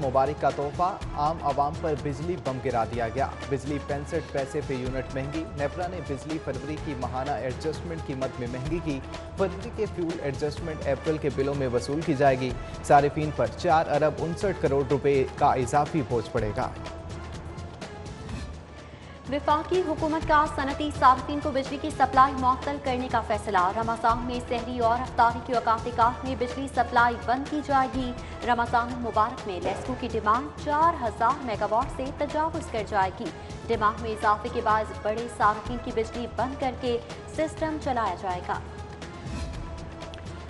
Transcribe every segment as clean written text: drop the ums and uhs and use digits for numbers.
मुबारक का तोहफा, आम आवाम पर बिजली बम गिरा दिया गया। बिजली 65 पैसे पे यूनिट महंगी। नेपरा ने बिजली फरवरी की माहाना एडजस्टमेंट कीमत में महंगी की। फरवरी के फ्यूल एडजस्टमेंट अप्रैल के बिलों में वसूल की जाएगी। सारिफीन पर 4 अरब 59 करोड़ रुपए का इजाफी बोझ पड़ेगा। विफाकी हुकूमत का सनती सार्फिन को बिजली की सप्लाई मुअत्तल करने का फैसला। रमजान में सहरी और अफ्तारी के औकात में बिजली सप्लाई बंद की जाएगी। रमजान मुबारक में लेस्को की डिमांड 4000 मेगावाट से तजावुज कर जाएगी। डिमांड में इजाफे के बाद बड़े सार्फिन की बिजली बंद करके सिस्टम चलाया जाएगा।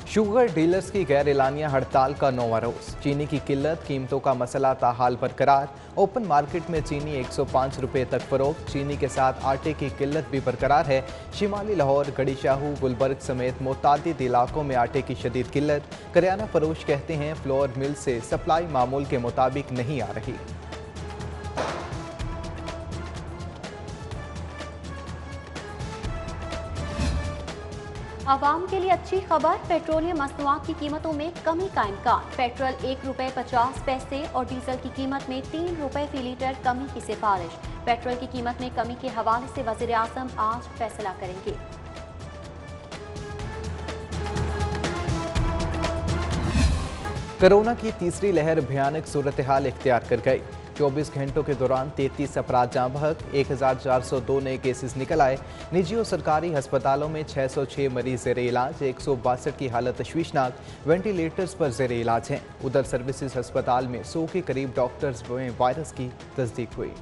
शुगर डीलर्स की गैर एलानिया हड़ताल का 9वां रोज। चीनी की किल्लत, कीमतों का मसला ताहाल बरकरार। ओपन मार्केट में चीनी 105 रुपए तक फरोख्त। चीनी के साथ आटे की किल्लत भी बरकरार है। शिमाली लाहौर, गड़ी शाहू, गुलबर्ग समेत मुतादिद इलाकों में आटे की शदीद किल्लत। करियाना फरोश कहते हैं फ्लोर मिल से सप्लाई मामूल के मुताबिक नहीं आ रही। आवाम के लिए अच्छी खबर, पेट्रोलियम मसनूआत की कीमतों में कमी का इम्कान। पेट्रोल 1 रुपये 50 पैसे और डीजल की कीमत में 3 रुपये फी लीटर कमी की सिफारिश। पेट्रोल की कीमत में कमी के हवाले से वज़ीर आज़म आज फैसला करेंगे। कोरोना की तीसरी लहर भयानक सूरत हाल इख्तियार कर गई। 24 घंटों के दौरान 33 अफराद जाँ बहक, 1402 नए केसेस निकल आए। निजी और सरकारी अस्पतालों में 606 मरीज ज़ेर इलाज, 162 की हालत तशवीशनाक, वेंटिलेटर्स पर ज़ेर इलाज हैं। उधर सर्विसेज अस्पताल में 100 के करीब डॉक्टर्स में वायरस की तस्दीक हुई।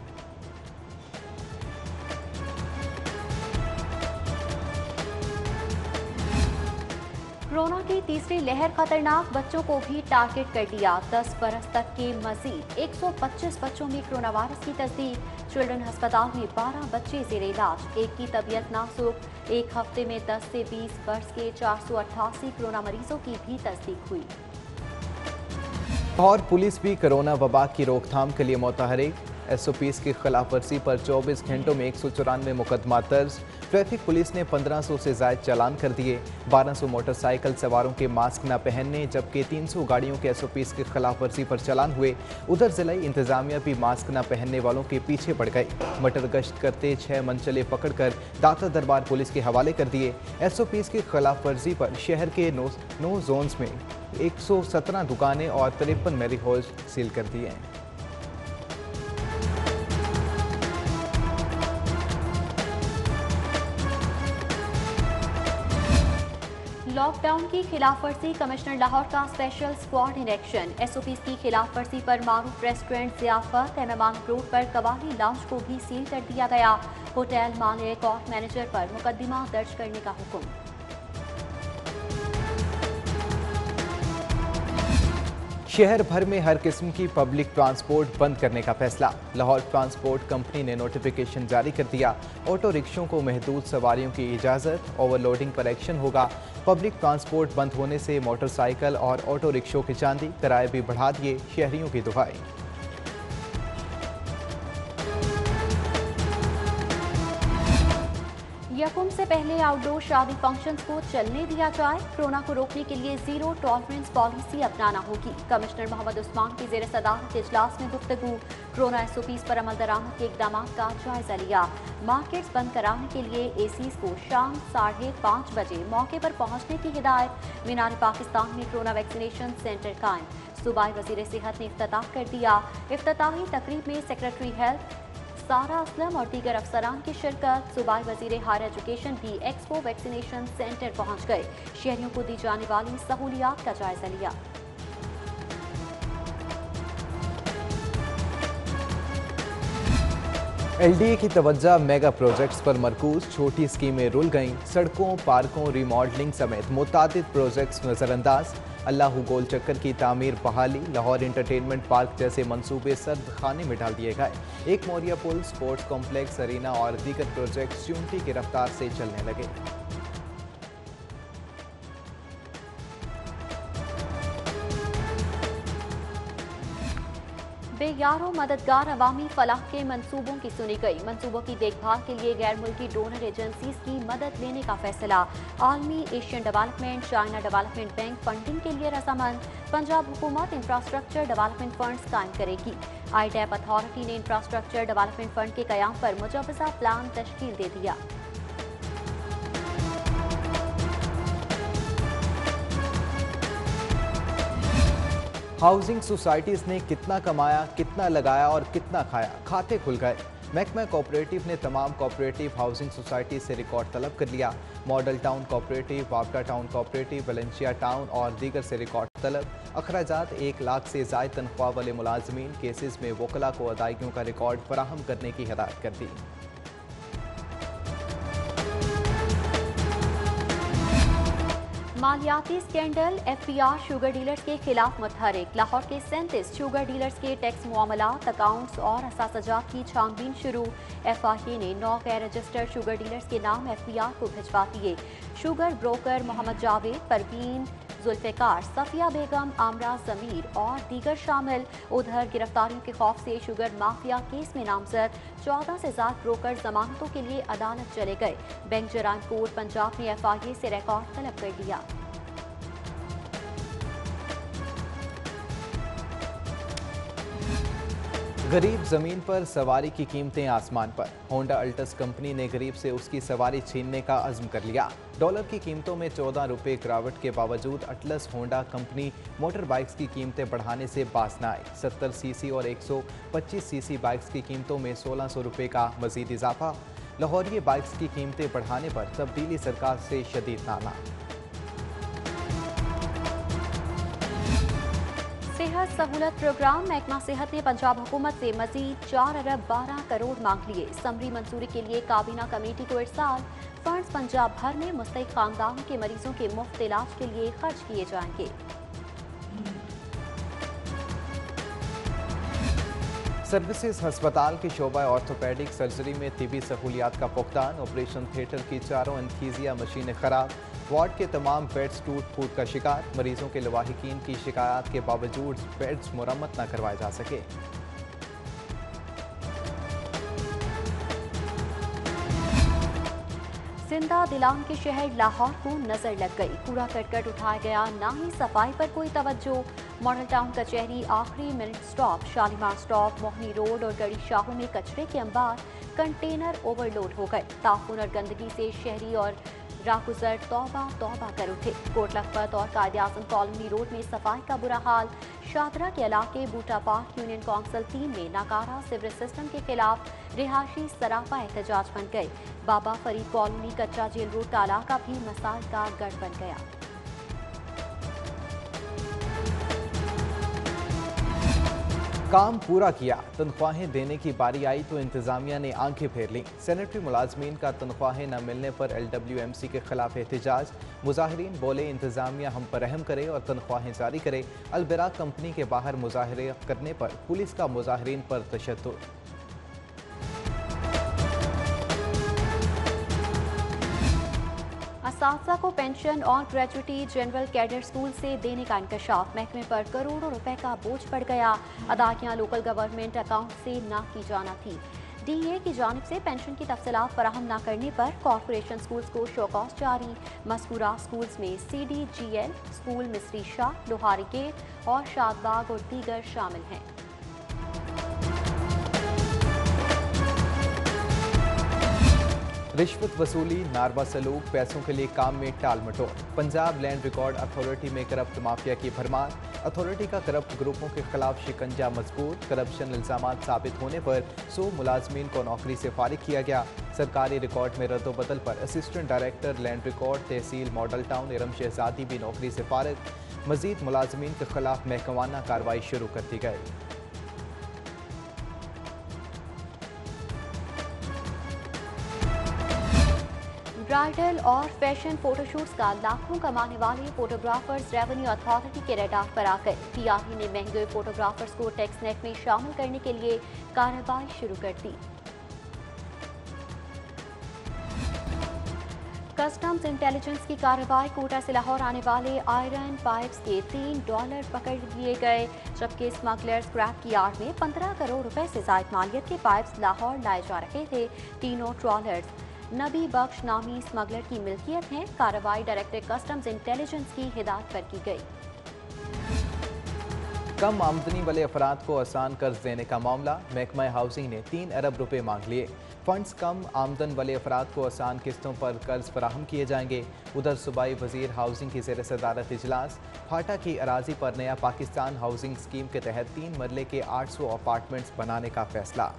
कोरोना की तीसरी लहर खतरनाक, बच्चों को भी टारगेट कर दिया। 10 बरस तक के मजीद 125 बच्चों में कोरोना वायरस की तस्दीक। चिल्ड्रन अस्पताल में 12 बच्चे ज़ेर इलाज, एक की तबीयत नाजुक। एक हफ्ते में 10 से 20 बरस के 488 कोरोना मरीजों की भी तस्दीक हुई। और पुलिस भी कोरोना वबा की रोकथाम के लिए मुतहरिक। SOPs की खिलाफ वर्जी पर 24 घंटों में 194 मुकदमा दर्ज। ट्रैफिक पुलिस ने 1500 से जायद चालान कर दिए। 1200 मोटरसाइकिल सवारों के मास्क न पहनने जबकि 300 गाड़ियों के SOPs की खिलाफ वर्जी पर चालान हुए। उधर जिला इंतजामिया भी मास्क न पहनने वालों के पीछे पड़ गई। मटर गश्त करते 6 मनचले पकड़कर दाता दरबार पुलिस के हवाले कर दिए। SOPs की खिलाफ वर्जी पर शहर के 9 जोन्स में 117 दुकानें और 53 मैरी हॉल सील कर दिए हैं। लॉकडाउन की खिलाफवर्जी, कमिश्नर लाहौर का special squad in action. SOPs की खिलाफवर्जी पर मारूफ रेस्टोरेंट ज़ियाफत एमएमान रोड पर कवाली लाउंज को भी सील कर दिया गया। होटल मालिक और मैनेजर पर मुकदमा दर्ज करने का हुक्म। शहर भर में हर किस्म की पब्लिक ट्रांसपोर्ट बंद करने का फैसला। लाहौर ट्रांसपोर्ट कंपनी ने नोटिफिकेशन जारी कर दिया। ऑटो रिक्शों को महदूद सवारियों की इजाज़त, ओवरलोडिंग पर एक्शन होगा। पब्लिक ट्रांसपोर्ट बंद होने से मोटरसाइकिल और ऑटो रिक्शों की चांदी, किराए भी बढ़ा दिए, शहरियों की दुहाई। यकम से पहले आउटडोर शादी फंक्शंस को चलने दिया जाए। कोरोना को रोकने के लिए जीरो टॉलरेंस पॉलिसी अपनाना होगी। कमिश्नर मोहम्मद उस्मान की जेर सदारत इजलास में गुफ्तगू। कोरोना SOPs पर अमल दरामद के इकदाम का जायजा लिया। मार्केट्स बंद कराने के लिए ACs को शाम 5:30 बजे मौके पर पहुंचने की हिदायत। मीनार पाकिस्तान में कोरोना वैक्सीनेशन सेंटर कायम। सूबाई वजीर सेहत ने इफ्तिताह कर दिया। इफ्तिताही तकरीब में सेक्रेटरी हेल्थ सारा असलम और दीगर अफसरान की शिरकत। सूबाई वजीर हायर एजुकेशन भी एक्सपो वैक्सीनेशन सेंटर पहुंच गए। शहरियों को दी जाने वाली सहूलियात का जायजा लिया। LDA की तवज्जो मेगा प्रोजेक्ट्स पर मरकूज, छोटी स्कीमें रुल गईं। सड़कों, पार्कों, रिमॉडलिंग समेत मुतादिद प्रोजेक्ट्स नजरअंदाज। अल्लाह गोल चक्कर की तामीर बहाली। लाहौर इंटरटेनमेंट पार्क जैसे मंसूबे सर्द खाने में डाल दिए गए। एक मोरिया पुल, स्पोर्ट्स कॉम्प्लेक्स, अरीना और दीगर प्रोजेक्ट्स च्यूंटी की रफ्तार से चलने लगे। बेयारों मददगार अवामी फलाह के मंसूबों की सुनी गई। मंसूबों की देखभाल के लिए गैर मुल्की डोनर एजेंसीज की मदद लेने का फैसला। आलमी Asian development, China development bank funding के लिए रजामंद। पंजाब हुकूमत इंफ्रास्ट्रक्चर डेवलपमेंट फंड्स कायम करेगी। आईडैप अथॉरिटी ने इंफ्रास्ट्रक्चर डेवलपमेंट फंड के कयाम पर मुजवजा प्लान तश्कील दे दिया। हाउसिंग सोसाइटीज ने कितना कमाया, कितना लगाया और कितना खाया, खाते खुल गए। महकमा कोऑपरेटिव ने तमाम कोऑपरेटिव हाउसिंग सोसाइटी से रिकॉर्ड तलब कर लिया। मॉडल टाउन कोऑपरेटिव, वापडा टाउन कोऑपरेटिव, वलेंशिया टाउन और दीगर से रिकॉर्ड तलब। अखराजात 1 लाख से ज़ायद तनख्वाह वाले मुलाजमीन केसेस में वकला को अदायगियों का रिकॉर्ड फराहम करने की हिदायत कर दी। मालियाती स्कैंडल, एफबीआर शुगर डीलर्स के खिलाफ मुतहरिक। लाहौर के 37 शुगर डीलर्स के टैक्स मामलात, अकाउंट्स और असासजात की छानबीन शुरू। एफआईए ने 9 गैर रजिस्टर्ड शुगर डीलर्स के नाम एफबीआर को भिजवा दिए। शुगर ब्रोकर मोहम्मद जावेद, परवीन, जुल्फिकार, सफिया बेगम, आमरा जमीर और दीगर शामिल। उधर गिरफ्तारियों के खौफ से शुगर माफिया केस में नामजद 14 से ज्यादा ब्रोकर जमानतों के लिए अदालत चले गए। बैंक जराइम कोर्ट पंजाब ने एफआईए से रिकॉर्ड तलब कर लिया। गरीब जमीन पर सवारी की कीमतें आसमान पर। होंडा अल्टस कंपनी ने गरीब से उसकी सवारी छीनने का अज़्म कर लिया। डॉलर की कीमतों में 14 रुपये गिरावट के बावजूद atlas Honda company motor bikes की कीमतें बढ़ाने से बाज न आई। 70 सीसी और 125 सीसी बाइक्स की कीमतों में 1600 रुपये का मजीद इजाफा। लाहौरिये बाइक्स की कीमतें बढ़ाने पर तब्दीली सरकार से शदीद नाना। सेहत सहूलत प्रोग्राम, महकमा सेहत ने पंजाब हुकूमत से मजीद 4 अरब 12 करोड़ मांग लिए। समरी मंजूरी के लिए काबीना कमेटी को इरसाल। फंड्स पंजाब भर में मुस्तहिक खानदान के मरीजों के मुफ्त इलाज के लिए खर्च किए जाएंगे। सर्विसेज हस्पताल के शोबा ऑर्थोपेडिक सर्जरी में तिबी सहूलियात का फुकदान। ऑपरेशन थिएटर की 4 एनेस्थीसिया मशीनें खराब। वार्ड के तमाम बेड्स टूट फूट का शिकार। मरीजों के लवाहिकीन की शिकायत के बावजूद बेड्स मुरम्मत न करवाए जा सके। जिंदा दिलान के शहर लाहौर को नजर लग गई। कूड़ा करकट उठाया गया, ना ही सफाई पर कोई तवज्जो। मॉडल टाउन कचहरी आखिरी मिनट स्टॉप। शालीमार स्टॉप, मोहनी रोड और गड़ी शाहों में कचरे के अंबार। कंटेनर ओवरलोड हो गए। ताफून और गंदगी से शहरी और राहगुजर तौबा तौबा कर उठे। कोट लखपत और कायदे आज़म कॉलोनी रोड में सफाई का बुरा हाल। शादरा के इलाके बूटा पार्क यूनियन काउंसिल टीम में नाकारा सीवरेज सिस्टम के खिलाफ रिहायशी सरापा एहतजाज बन गए। बाबा फरीद कॉलोनी कच्चा जेल रोड का इलाका भी मसाइल का गढ़ बन गया। काम पूरा किया, तनख्वाहें देने की बारी आई तो इंतजामिया ने आंखें फेर लीं। सेनेटरी मुलाजमीन का तनख्वाहें न मिलने पर LWMC के खिलाफ एहतजाज। मुजाहिरीन बोले इंतजामिया हम पर रहम करे और तनख्वाहें जारी करे। अलबराक कंपनी के बाहर मुजाहरे करने पर पुलिस का मुजाहिरीन पर तशद्दुद। असातिज़ा को पेंशन और ग्रेजुएटी जनरल कैडर स्कूल से देने का इंकशाफ। महकमे पर करोड़ों रुपए का बोझ पड़ गया। अदायगियां लोकल गवर्नमेंट अकाउंट से ना की जाना थी। DA की जानिब से पेंशन की तफसीलात फराहम न करने पर कॉरपोरेशन स्कूल्स को शोकॉज जारी। मज़कूरा स्कूल्स में CDGL स्कूल, मिस्री शाह, लोहारी गेट और शादबाग और दीगर शामिल हैं। रिश्वत वसूली, नारवा सलूक, पैसों के लिए काम में टाल मटोल। पंजाब लैंड रिकॉर्ड अथॉरिटी में करप्ट माफिया की भरमार। अथॉरिटी का करप्ट ग्रुपों के खिलाफ शिकंजा मजबूत। करप्शन इल्जामात साबित होने पर 100 मुलाजमीन को नौकरी से फारिग किया गया। सरकारी रिकॉर्ड में रद्दोबदल पर असिस्टेंट डायरेक्टर लैंड रिकॉर्ड तहसील मॉडल टाउन इरम शहजादी भी नौकरी से फारिग। मजीद मुलाजमीन के खिलाफ महकमाना कार्रवाई शुरू कर दी गई। ब्राइडल और फैशन फोटोशूट्स का लाखों कमाने वाले फोटोग्राफर्स रेवेन्यू अथॉरिटी के रडार पर आ गए। PRE ने महंगे फोटोग्राफर्स को टैक्स नेट में शामिल करने के लिए कार्रवाई शुरू कर दी। कस्टम्स इंटेलिजेंस की कार्रवाई। कोटा से लाहौर आने वाले आयरन पाइप्स के $3 पकड़ लिए गए, जबकि स्मगलर्स क्रैक की आड़ में 15 करोड़ रुपए से ज्यादा मालियत के पाइप्स लाहौर लाए जा रहे थे। तीनों ट्रॉलर्स नबी बख्श नामी स्मगलर की मिल्कियत हैं। कार्रवाई डायरेक्टर कस्टम्स इंटेलिजेंस की हिदायत पर की गई। कम आमदनी वाले अफराद को आसान कर्ज देने का मामला। महकमा हाउसिंग ने 3 अरब रुपए मांग लिए। फंड्स कम आमदन वाले अफराद को आसान किस्तों पर कर्ज फराहम किए जाएंगे। उधर सूबाई वजीर हाउसिंग की ज़ेर सदारत इजलास। फाटा की अराजी पर नया पाकिस्तान हाउसिंग स्कीम के तहत 3 मरले के 800 अपार्टमेंट्स बनाने का फैसला।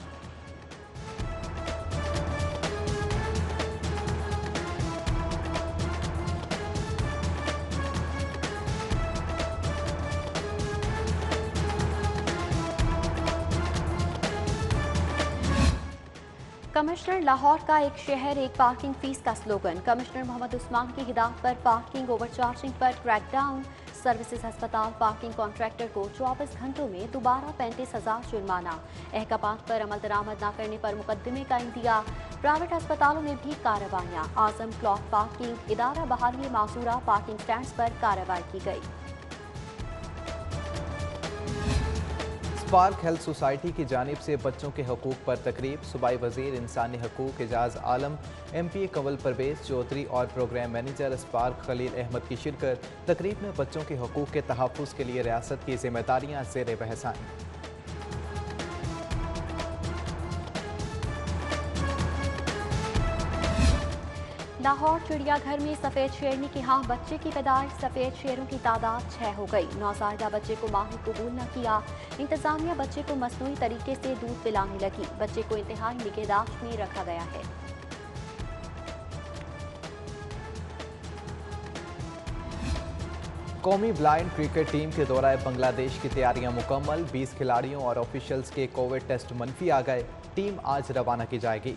कमिश्नर लाहौर का एक शहर एक पार्किंग फीस का स्लोगन। कमिश्नर मोहम्मद उस्मान की हिदायत पर पार्किंग ओवरचार्जिंग पर क्रैकडाउन। सर्विसेज अस्पताल पार्किंग कॉन्ट्रैक्टर को 24 घंटों में दोबारा 35,000 जुर्माना। अहकामात पर अमल दरामद न करने पर मुकदमे का इंदिया। प्राइवेट अस्पतालों में भी कार्रवाइयाँ। आजम क्लॉक पार्किंग इदारा बहाली मासूरा पार्किंग स्टैंड्स पर कार्रवाई की गई। स्पार्क हेल्थ सोसाइटी की जानिब से बच्चों के हकूक पर तकरीब। सूबाई वजीर इंसानी हकूक एजाज आलम, MPA कंवल परवेज चौधरी और program manager Spark Khalil Ahmed की शिरकत। तकरीब में बच्चों के हकूक के तहफ़्फ़ुज़ के लिए रियासत की जिम्मेदारियाँ ज़ेर बहस आईं। लाहौर चिड़ियाघर में सफ़ेद शेरनी के यहाँ बच्चे की पैदाइश। सफ़ेद शेरों की तादाद 6 हो गई। नौज़ायदा बच्चे को माँ ने कबूल न किया। इंतज़ामिया बच्चे को मसनूई तरीके से दूध पिलाने लगी। बच्चे को इंतहाई निगहदाश्त में रखा गया है। कौमी ब्लाइंड क्रिकेट टीम के दौराए बांग्लादेश की तैयारियां मुकम्मल। 20 खिलाड़ियों और ऑफिशियल्स के कोविड टेस्ट मनफी आ गए। टीम आज रवाना की जाएगी।